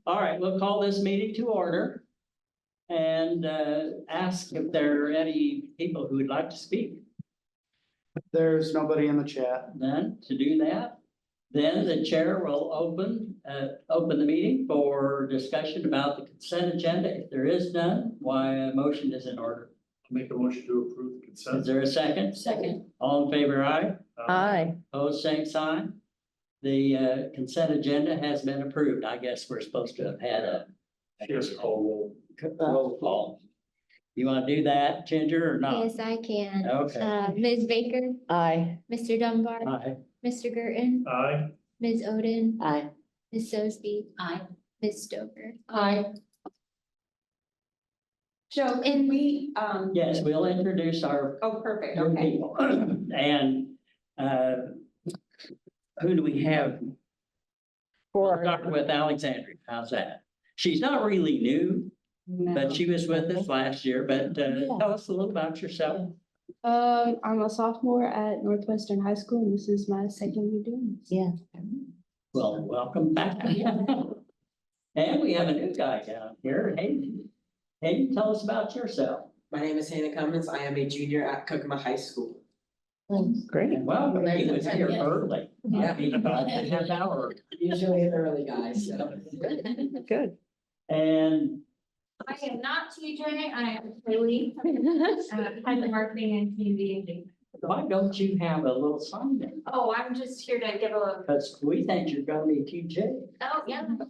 All right, we'll call this meeting to order and ask if there are any people who would like to speak. There's nobody in the chat. None to do that. Then the chair will open the meeting for discussion about the consent agenda. If there is none, why a motion is in order. Make a motion to approve the Is consent. there a second? Second. All in favor, aye? Aye. Opposed, same sign. The consent agenda has been approved. I guess we're supposed to have had a Yes, call roll call. You want to do that, Ginger, or not? Yes, I can. Okay. Ms. Baker, Aye. Mr. Dunbar, Aye. Mr. Girton, roll. Aye. Ms. Oden, Aye. Ms. Sosby, Aye. Ms. Stover. Aye. Joe, can we, Yes, we'll introduce our oh, perfect, your okay. people. And who do we have? We'll start with Alexandria. How's that? She's not really new, but she was with us last year. But tell us a little about yourself. I'm a sophomore at Northwestern High School, and this is my second year doing this. Yeah. Well, welcome back. And we have a new guy down here. Hey, tell us about yourself. My name is Hannah Cummins. I am a junior at Kokomo High School. Great. And welcome. He was here early. Yeah. I mean, about a half hour. Usually an early guy, so. Good. And I am not TJ, I am Haley, I'm the marketing and community engagement. why don't you have a little sign there? Oh, I'm just here to give a, Because we think you're gonna be TJ. oh, yeah, no.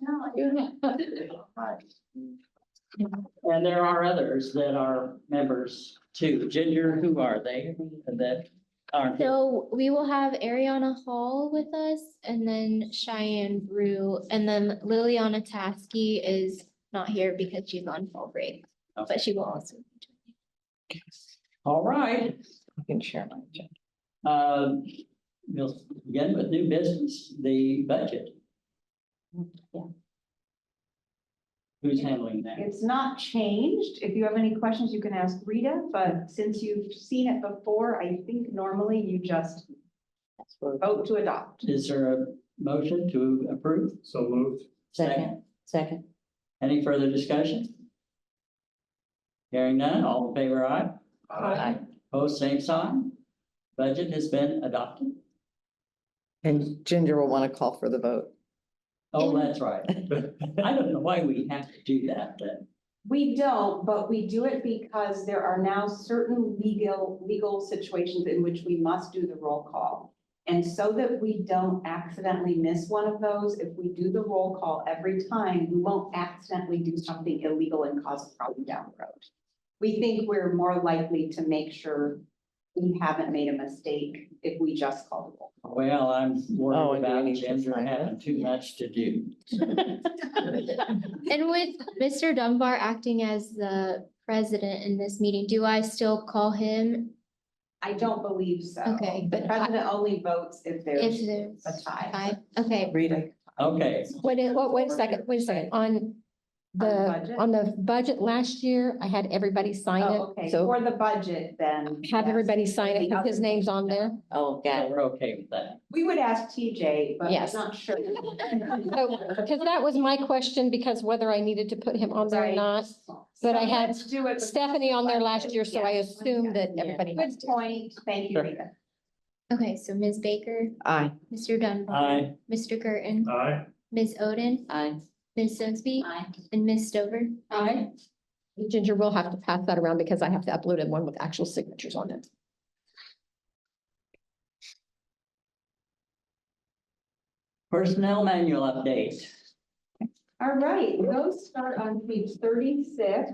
And there are others that are members too. Ginger, who are they that aren't here? So we will have Ariana Hall with us and then Cheyenne Brew, and then Liliana Taskey is not here because she's on fall break, but she will also. All right. I can share my agenda. We'll begin with new business, the budget. Yeah. Who's handling that? It's not changed. If you have any questions, you can ask Rita, but since you've seen it before, I think normally you just vote to adopt. Is there a motion to approve? So moved. Second. Any further discussion? Hearing none, all in favor, aye? Aye. Opposed, same sign. Budget has been adopted. And Ginger will want to call for the vote. Oh, that's right. I don't know why we have to do that, but We don't, but we do it because there are now certain legal situations in which we must do the roll call. And so that we don't accidentally miss one of those, if we do the roll call every time, we won't accidentally do something illegal and cause a problem down the road. We think we're more likely to make sure we haven't made a mistake if we just call the roll call. well, I'm Oh, worried and do we about need to Ginger sign having it? too much to do. And with Mr. Dunbar acting as the president in this meeting, do I still call him I don't believe so. Okay, The but president only votes if if there's there's a tie. five? Okay, Rita. Okay, Wait a second, on On the budget last year, I had everybody sign Oh, it, okay, so for the budget then. have yes. everybody sign it, The because his other- name's on there. Oh, so got it. we're okay with that. We would ask TJ, but I'm Yes. not sure. Because that was my question, because whether I needed to put him on there or Right. not. But I So had let's do it with- Stephanie on there last year, so I Yes. assumed that everybody. Good point. Thank you, Sure. Rita. okay, so Ms. Baker, Aye. Mr. Dunbar. Aye. Mr. Girton, Aye. Ms. Oden, Aye. Ms. Sosby, and Ms. Stover. Aye. Ginger will have to pass that around because I have to upload it one with actual signatures on it. Personnel manual update. All right, those start on page 36.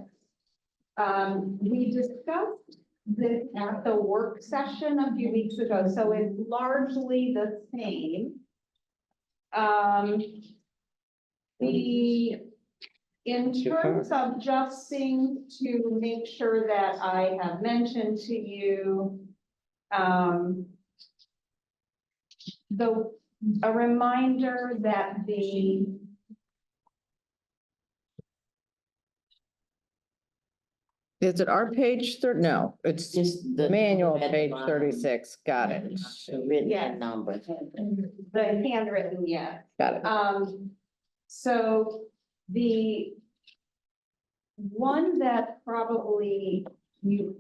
We discussed this at the work session a few weeks ago, so it's largely the same. In terms of just things to make sure that I have mentioned to you, a reminder that the Is it our page no, it's Just the. manual page 36. Got it. Written Yes. number. the handwritten, yeah. Got it. So The one that probably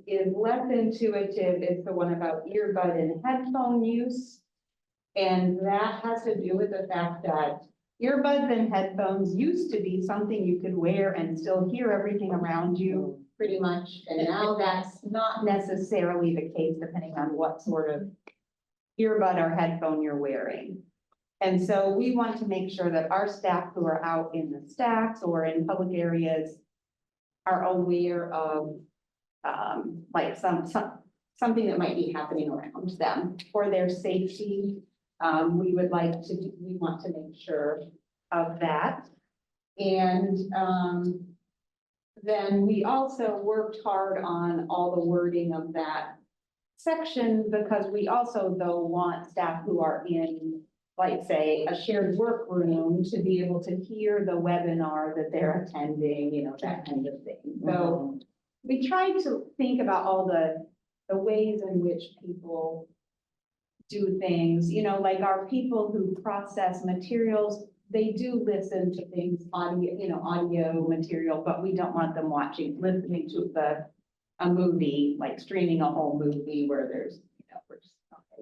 is less intuitive is the one about earbud and headphone use. And that has to do with the fact that earbuds and headphones used to be something you could wear and still hear everything around you pretty much. And now that's not necessarily the case depending on what sort of earbud or headphone you're wearing. And so we want to make sure that our staff who are out in the stacks or in public areas are aware of like something that might be happening around them for their safety. We want to make sure of that. And then we also worked hard on all the wording of that section because we also though want staff who are in, like say, a shared workroom to be able to hear the webinar that they're attending, you know, that kind of thing. So we tried to think about all the ways in which people do things, you know, like our people who process materials, they do listen to things, audio material, but we don't want them listening to a movie, like streaming a whole movie where there's,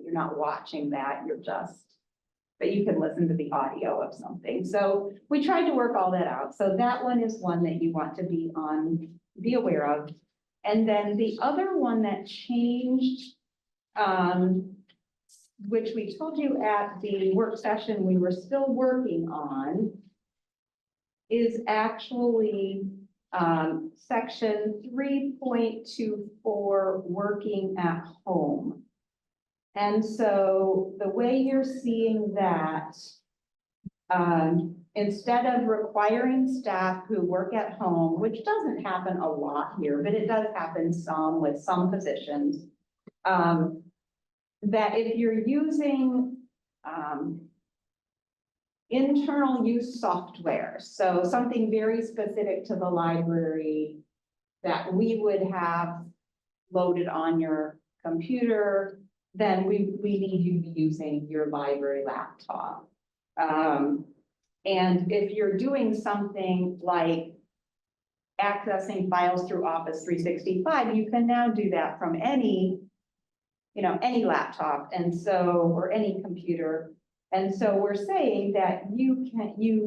you're not watching that, but you can listen to the audio of something. So we tried to work all that out. So that one is one that you want to be aware of. And then the other one that changed, which we told you at the work session we were still working on, is actually section 3.24, working at home. And so the way you're seeing that, instead of requiring staff who work at home, which doesn't happen a lot here, but it does happen some with some positions, that if you're using internal use software, so something very specific to the library that we would have loaded on your computer, then we need you to be using your library laptop. And if you're doing something like accessing files through Office 365, you can now do that from any laptop, and so, or any computer. And so we're saying that you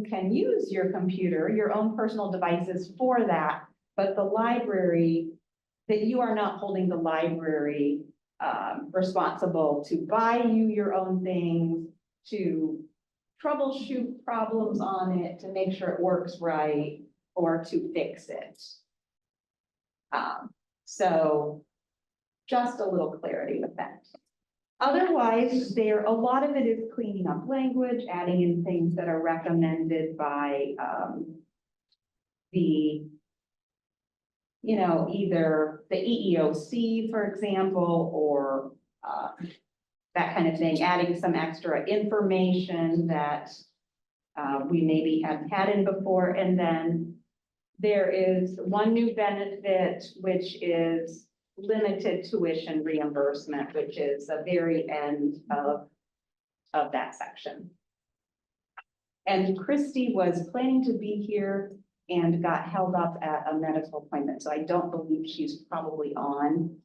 can use your computer, your own personal devices for that, but the library, that you are not holding the library responsible to buy you your own things, to troubleshoot problems on it, to make sure it works right, or to fix it. So just a little clarity with that. Otherwise, a lot of it is cleaning up language, adding in things that are recommended by either the EEOC, for example, or that kind of thing, adding some extra information that we maybe hadn't had in before. And then there is one new benefit, which is limited tuition reimbursement, which is the very end of that section. And Christy was planning to be here and got held up at a medical appointment, so I don't believe she's probably on.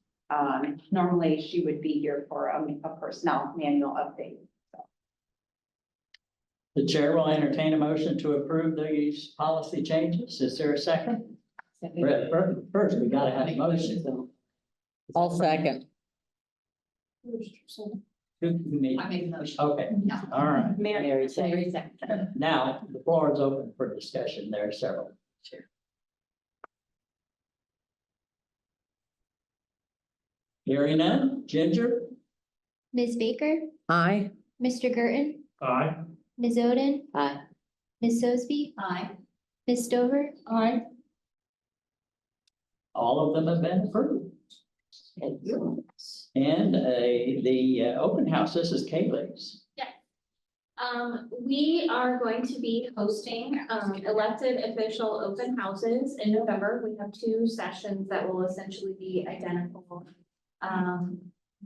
Normally she would be here for a personnel manual update. So. The chair will entertain a motion to approve these policy changes. Is there a second? First, we gotta have a motion. I'll second. Who made it? I made the motion. Okay, all right. Mary, Now, the floor is open for discussion. There are several here. Hearing none. Ginger? Ms. Baker, Aye. Mr. Girton, Aye. Ms. Oden, Aye. Ms. Sosby, Aye. Ms. Stover, Aye. All of them have been approved. And the open house, this is Kaylee's. We are going to be hosting elected official open houses in November. We have 2 sessions that will essentially be identical.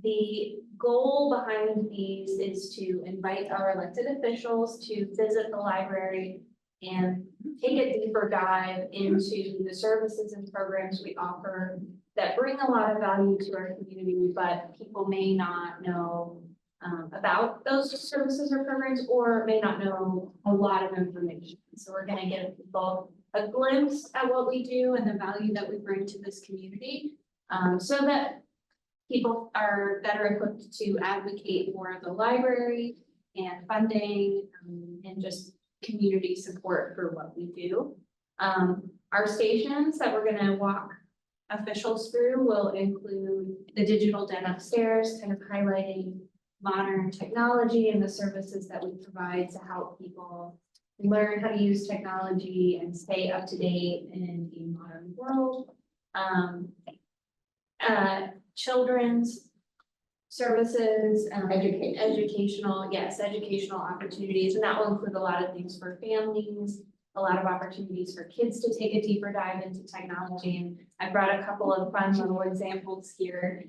The goal behind these is to invite our elected officials to visit the library and take a deeper dive into the services and programs we offer that bring a lot of value to our community, but people may not know about those services or programs, or may not know a lot of information. So we're gonna give people a glimpse at what we do and the value that we bring to this community, so that people are better equipped to advocate for the library and funding, and just community support for what we do. Our stations that we're gonna walk officials through will include the digital den upstairs, kind of highlighting modern technology and the services that we provide to help people learn how to use technology and stay up to date in a modern world. Children's services, educational opportunities, and that will include a lot of things for families, a lot of opportunities for kids to take a deeper dive into technology. And I brought a couple of fun little examples here.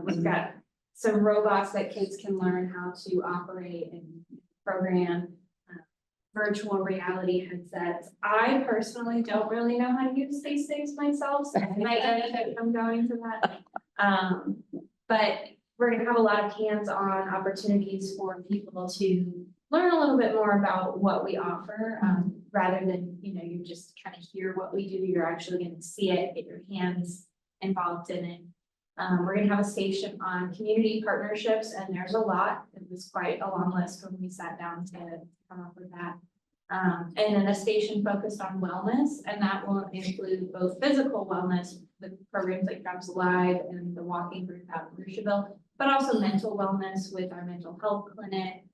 We've got some robots that kids can learn how to operate and program, virtual reality headsets. I personally don't really know how to use these things myself, so I might benefit from going to that. But we're gonna have a lot of hands-on opportunities for people to learn a little bit more about what we offer, rather than, you just kind of hear what we do. You're actually gonna see it, get your hands involved in it. We're gonna have a station on community partnerships, and there's a lot. It was quite a long list when we sat down to come up with that. And then a station focused on wellness, and that will include both physical wellness with programs like Jobs Alive and the walking group out in Rushville, but also mental wellness with our mental health clinic,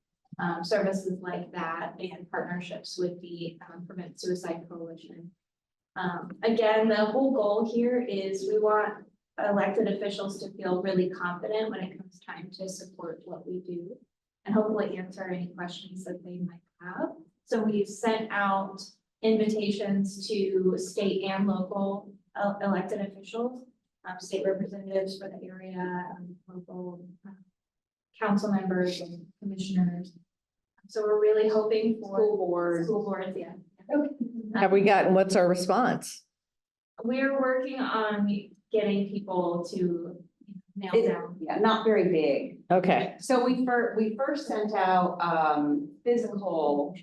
services like that, and partnerships with the Prevent Suicide Coalition. Again, the whole goal here is we want elected officials to feel really confident when it comes time to support what we do, and hopefully answer any questions that they might have. So we've sent out invitations to state and local elected officials, state representatives for the area, local council members and commissioners. So we're really hoping for school boards, yeah. Have we gotten, what's our response? We're working on getting people to nail down. Yeah, not very big. Okay. So we first sent out physical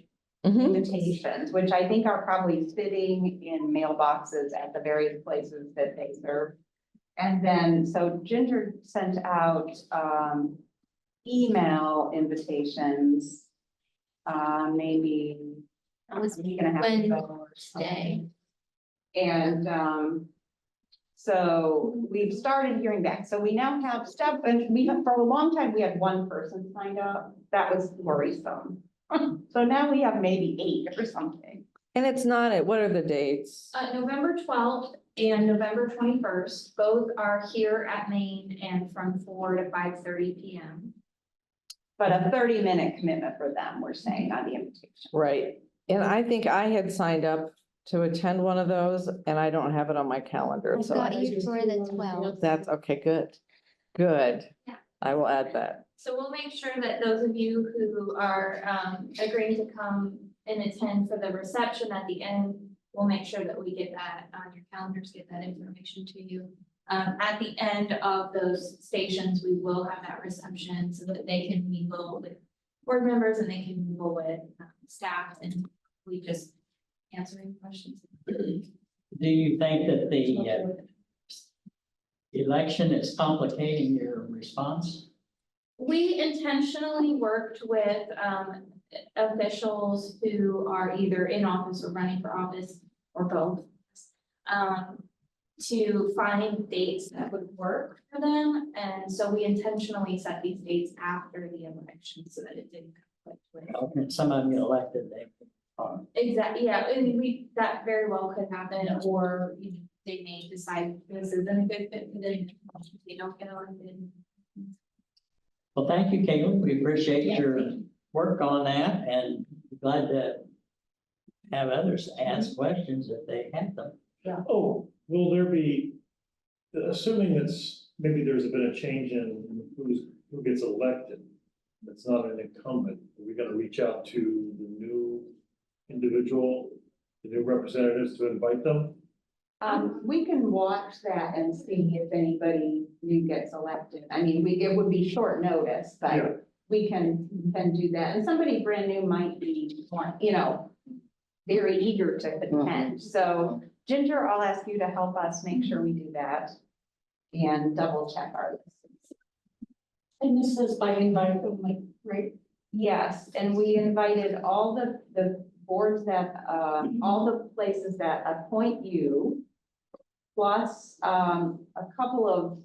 invitations, which I think are probably sitting in mailboxes at the various places that they serve. And then, so Ginger sent out email invitations, maybe That was a week and a half ago or Wednesday. something. And so we've started hearing back. So we now have stuff, and for a long time, we had one person signed up. That was worrisome. So now we have maybe 8 or something. And it's not, what are the dates? November 12th and November 21st, both are here at Maine and from 4 to 5:30 p.m. But a 30-minute commitment for them, we're saying on the invitation. Right. And I think I had signed up to attend one of those, and I don't have it on my calendar, I've so. got you for the 12th. That's okay, good. Good. Yeah. I will add that. So we'll make sure that those of you who are agreeing to come and attend for the reception at the end, we'll make sure that we get that on your calendars, get that information to you. At the end of those stations, we will have that reception so that they can mingle with board members and they can mingle with staff, and we just answering questions. Do you think that the election is complicating your response? We intentionally worked with officials who are either in office or running for office or both, to find dates that would work for them. And so we intentionally set these dates after the election so that it didn't conflict with. And some of you elected, they. Exactly, yeah, and that very well could happen, or they may decide this isn't a good fit for them, they don't get elected. Well, thank you, Caitlin. We appreciate your work on that, and glad to have others ask questions if they have them. Oh, will there be, assuming that's, maybe there's a bit of change in who gets elected, that's not an incumbent, are we gonna reach out to the new individual the new representatives to invite them? We can watch that and see if anybody new gets elected. I mean, it would be short notice, Yeah. but we can do that. And somebody brand new might be, very eager to attend. So Ginger, I'll ask you to help us make sure we do that and double check our lists. And this is by invite only, right? Yes, and we invited all the boards that, all the places that appoint you, plus, a couple of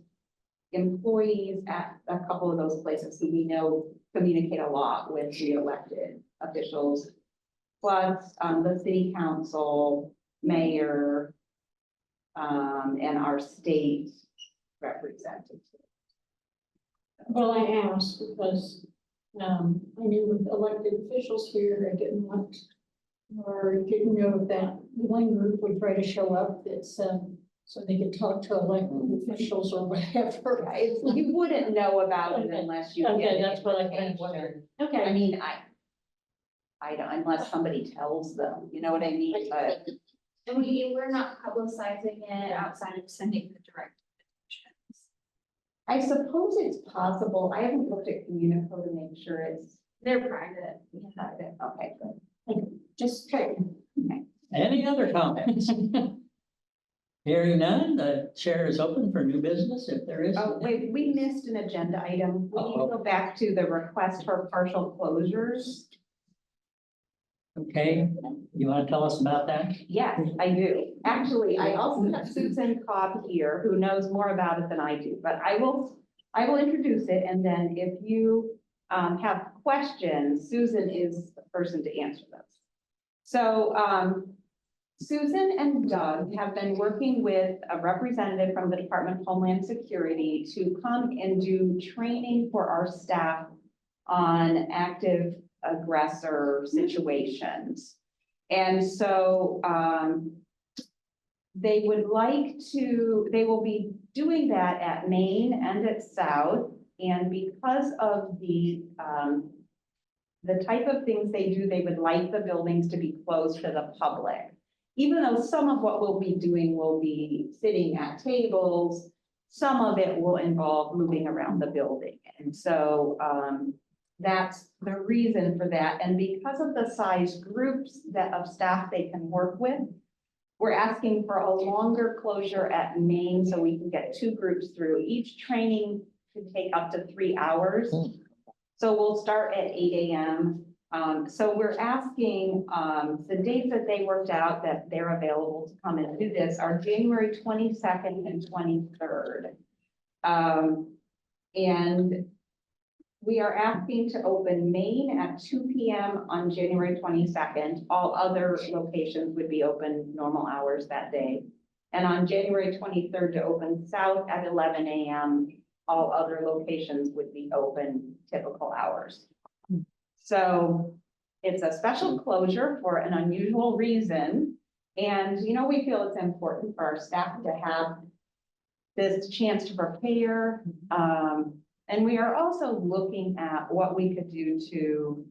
employees at a couple of those places who we know communicate a lot with the elected officials, plus, the city council, mayor, and our state representative. Well, I asked because, I knew with elected officials here, I didn't want, or didn't know that one group would try to show up that's, so they could talk to elected officials or whatever. You wouldn't know about it Okay. unless you get Okay, it. that's what I kind of wondered. Okay. I mean, I don't, unless somebody tells them, you know what I mean? But And we're not publicizing it outside of sending the direct invitations. I suppose it's possible. I haven't looked at Communico to make sure it's They're private. private. Okay, good. Just checking. Any other comments? Hearing none, the chair is open for new business if there is. Oh, wait, we missed an agenda item. We need to go back to the request for partial closures. Okay, you want to tell us about that? Yes, I do. Actually, I also have Susan Cobb here, who knows more about it than I do, but I will introduce it, and then if you have questions, Susan is the person to answer those. So Susan and Doug have been working with a representative from the Department of Homeland Security to come and do training for our staff on active aggressor situations. And so they will be doing that at Maine and at South. And because of the type of things they do, they would like the buildings to be closed to the public. Even though some of what we'll be doing will be sitting at tables, some of it will involve moving around the building. And so that's the reason for that. And because of the size groups of staff they can work with, we're asking for a longer closure at Maine so we can get 2 groups through. Each training could take up to 3 hours. So we'll start at 8 a.m. So we're asking, the dates that they worked out that they're available to come and do this are January 22nd and 23rd. And we are asking to open Maine at 2 p.m. on January 22nd. All other locations would be open normal hours that day. And on January 23rd to open South at 11 a.m. All other locations would be open typical hours. So it's a special closure for an unusual reason. And, we feel it's important for our staff to have this chance to prepare. And we are also looking at what we could do to,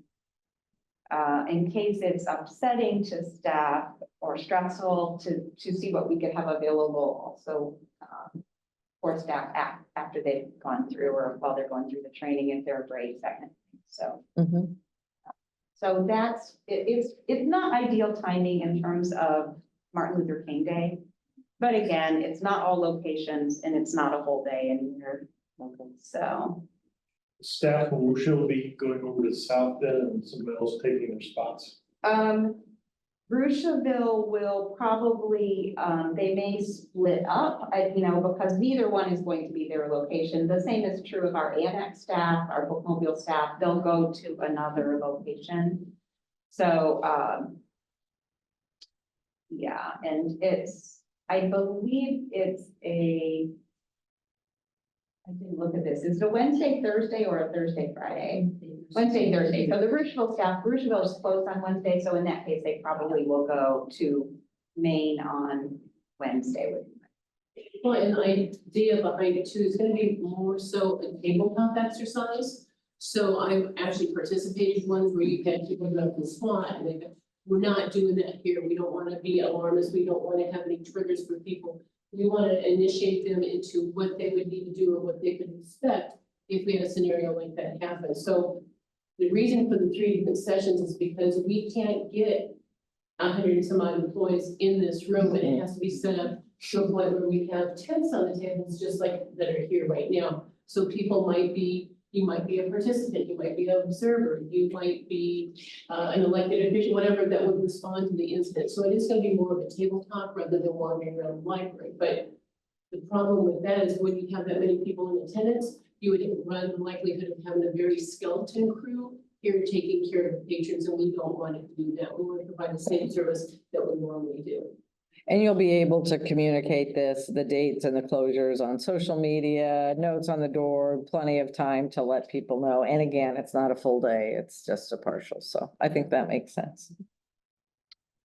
in case it's upsetting to staff or stressful, to see what we could have available also for staff after they've gone through or while they're going through the training, if they're brave, that kind of thing. So. So that's, it's not ideal timing in terms of Martin Luther King Day. But again, it's not all locations and it's not a whole day anywhere. So, Staff will be going over to South Bend and somebody else taking their spots. Brucheville will probably, they may split up, because neither one is going to be their location. The same is true of our annex staff, our bookmobile staff, they'll go to another location. So, yeah, and I believe it's I didn't look at this. Is it a Wednesday, Thursday, or a Thursday, Friday? Wednesday, Thursday. So the Brucheville staff, Brucheville is closed on Wednesday, so in that case, they probably will go to Maine on Wednesday with. Well, and the idea behind it too is gonna be more so a tabletop exercise. So I've actually participated in ones where you get people go up and squat and they go, we're not doing that here. We don't want to be alarmist. We don't want to have any triggers for people. We want to initiate them into what they would need to do or what they could expect if we had a scenario like that happen. So the reason for the 3 different sessions is because we can't get 100 and some odd employees in this room, and it has to be set up to a point where we have tents on the tables, just like that are here right now. So people might be, you might be a participant, you might be an observer, you might be an elected official, whatever that would respond to the incident. So it is going to be more of a tabletop rather than wandering around the library. But the problem with that is when you have that many people in attendance, you would run the likelihood of having a very skeleton crew here taking care of the patrons, and we don't want to do that. We want to provide the same service that we normally do. And you'll be able to communicate this, the dates and the closures on social media, notes on the door, plenty of time to let people know. And again, it's not a full day, it's just a partial. So I think that makes sense.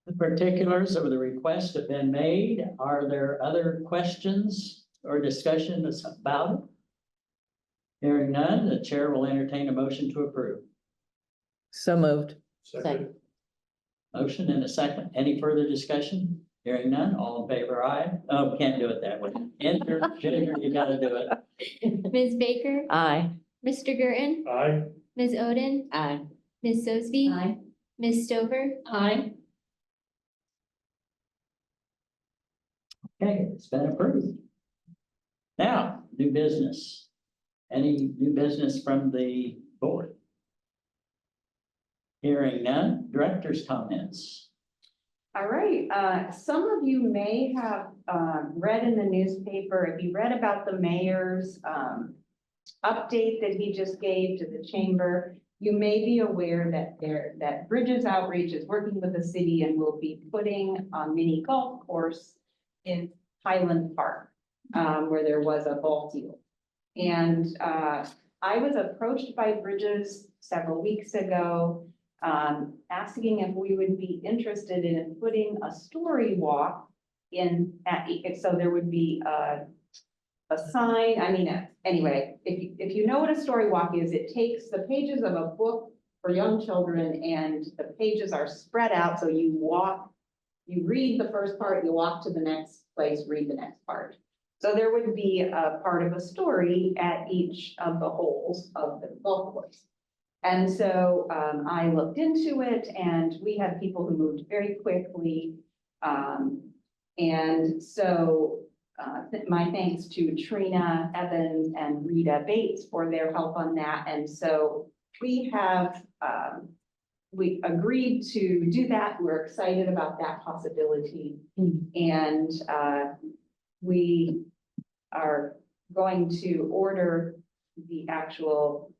The particulars of the request have been made. Are there other questions or discussions about it? Hearing none, the chair will entertain a motion to approve. So moved. Second. Motion and a second. Any further discussion? Hearing none, all in favor, aye. Oh, we can't do it that way. Enter, Junior, you gotta do it. Ms. Baker, Aye. Mr. Girton, Aye. Ms. Oden, Aye. Ms. Sosby. Aye. Ms. Stover. Aye. Okay, it's been approved. Now, new business. Any new business from the board? Hearing none, director's comments. All right, some of you may have read in the newspaper, if you read about the mayor's update that he just gave to the chamber, you may be aware that Bridges Outreach is working with the city and will be putting a mini golf course in Highland Park, where there was a ball field. And I was approached by Bridges several weeks ago, asking if we would be interested in putting a story walk in so there would be a sign. I mean, anyway, if you know what a story walk is, it takes the pages of a book for young children and the pages are spread out. So you walk, you read the first part, you walk to the next place, read the next part. So there would be a part of a story at each of the holes of the golf course. And so I looked into it and we had people who moved very quickly. And so my thanks to Trina Evans and Rita Bates for their help on that. And so we have, we agreed to do that. We're excited about that possibility. And we are going to order the actual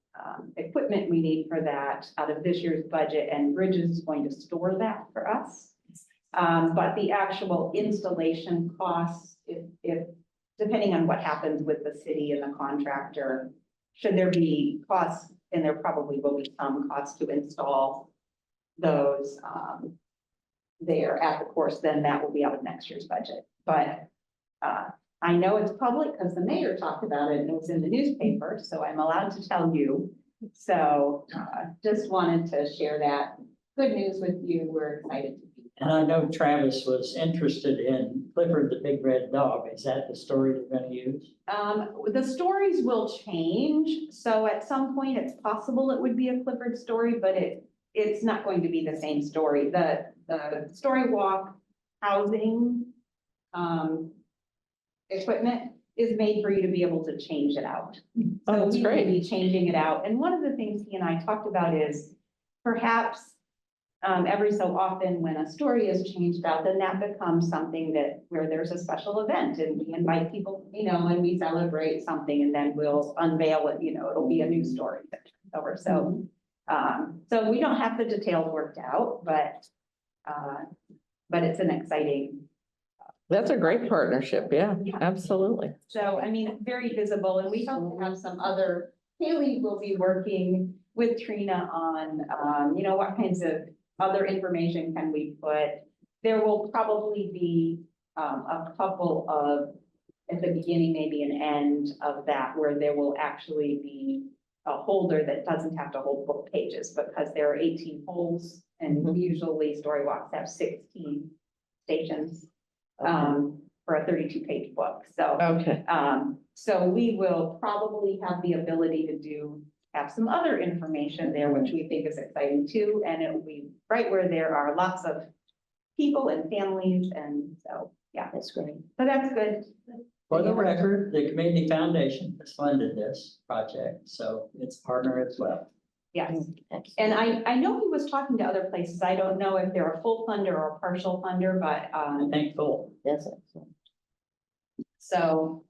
equipment we need for that out of this year's budget, and Bridges is going to store that for us. But the actual installation costs, if depending on what happens with the city and the contractor, should there be costs, and there probably will be some costs to install those there at the course, then that will be out of next year's budget. But I know it's public because the mayor talked about it and it was in the newspaper, so I'm allowed to tell you. So just wanted to share that good news with you. We're excited to be. And I know Travis was interested in Clifford the Big Red Dog. Is that the story you're going to use? The stories will change. So at some point it's possible it would be a Clifford story, but it's not going to be the same story. The story walk housing equipment is made for you to be able to change it out. Oh, So that's we will great. be changing it out. And one of the things he and I talked about is perhaps every so often when a story is changed out, then that becomes something that where there's a special event and we invite people, you know, and we celebrate something and then we'll unveil it, you know, it'll be a new story that turns over. So, so we don't have the details worked out, but it's an exciting. That's a great partnership. Yeah, absolutely. So, I mean, very visible, and we hope to have some other, Haley will be working with Trina on, you know, what kinds of other information can we put. There will probably be a couple of, at the beginning, maybe an end of that, where there will actually be a holder that doesn't have to hold book pages because there are 18 holes And usually story walks have 16 stations, for a 32-page book. So, Okay. so we will probably have the ability to have some other information there, which we think is exciting too. And it will be right where there are lots of people and families. And so, yeah, That's great. so that's good. For the record, the Community Foundation has funded this project, so it's a partner as well. Yes. And I know he was talking to other places. I don't know if they're a full funder or a partial funder, but, I think full. That's excellent. so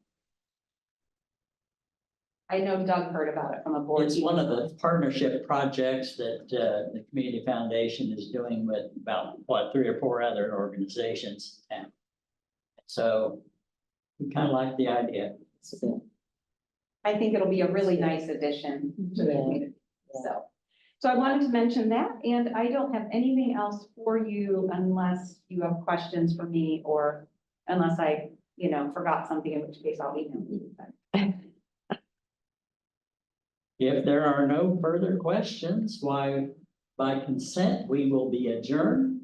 I know Doug heard about it from a board. It's one of the partnership projects that the Community Foundation is doing with about, what, 3 or 4 other organizations. And so we kind of like the idea. I think it'll be a really nice addition to the Yeah. community. So I wanted to mention that, and I don't have anything else for you unless you have questions for me, or unless I, forgot something, in which case I'll email you. If there are no further questions, why, by consent, we will be adjourned